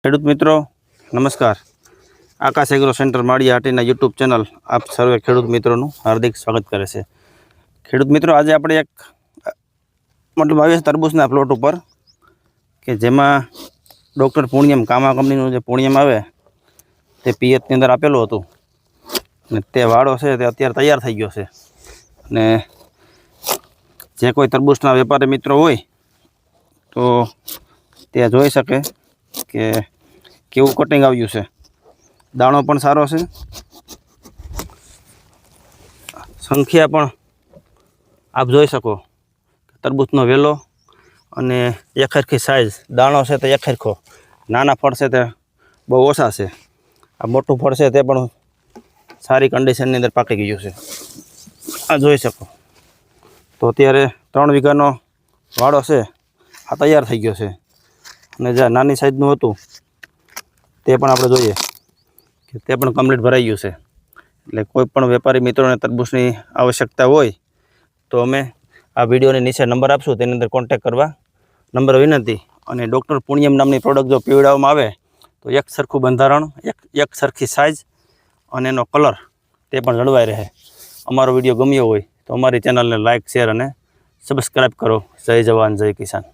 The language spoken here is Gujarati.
ખેડૂત મિત્રો નમસ્કાર। આકાશ agro centre Maliya Hatina YouTube channel આપ સર્વે ખેડૂત મિત્રોનું હાર્દિક સ્વાગત કરે છે। ખેડૂત મિત્રો આજે આપણે એક મતલબ આવ્યા તરબૂચના પ્લોટ ઉપર કે જેમાં ડૉક્ટર પૂર્ણિયમ કામા કંપનીનું જે પૂર્ણિયમ આવે તે પિયતની અંદર આપેલું હતું અને તે વાડો છે તે અત્યારે તૈયાર થઈ ગયો છે અને જે કોઈ તરબૂચના વેપારી મિત્રો હોય તો તે જોઈ શકે કે કેવું કટિંગ આવ્યું છે। દાણો પણ સારો છે, સંખ્યા પણ આપ જોઈ શકો। તરબૂચનો વેલો અને એકહરખી સાઇઝ, દાણો છે તે એકહરખો, નાના ફળ છે તે બહુ ઓછા છે, આ મોટું ફળ છે તે પણ સારી કન્ડિશનની અંદર પાકી ગયું છે, આ જોઈ શકો। તો અત્યારે 3 વીઘાનો વાડો છે આ તૈયાર થઈ ગયો છે અને જે નાની સાઇઝનું હતું તે પણ આપણે જોઈએ કે તે પણ કમ્પ્લીટ ભરાઈ ગયું છે। એટલે કોઈ પણ વેપારી મિત્રોને તરબૂચની આવશ્યકતા હોય તો અમે આ વિડીયોની નીચે નંબર આપશું, તેની અંદર કોન્ટેક્ટ કરવા નંબર વિનંતી। અને ડૉક્ટર પૂર્ણિયમ નામની પ્રોડક્ટ જો પીવડાવવામાં આવે તો એક સરખું બંધારણ, એક સરખી સાઇઝ અને એનો કલર તે પણ જળવાઈ રહે। અમારો વિડીયો ગમ્યો હોય તો અમારી ચેનલને લાઇક, શેર અને સબસ્ક્રાઈબ કરો। જય જવાન, જય કિસાન।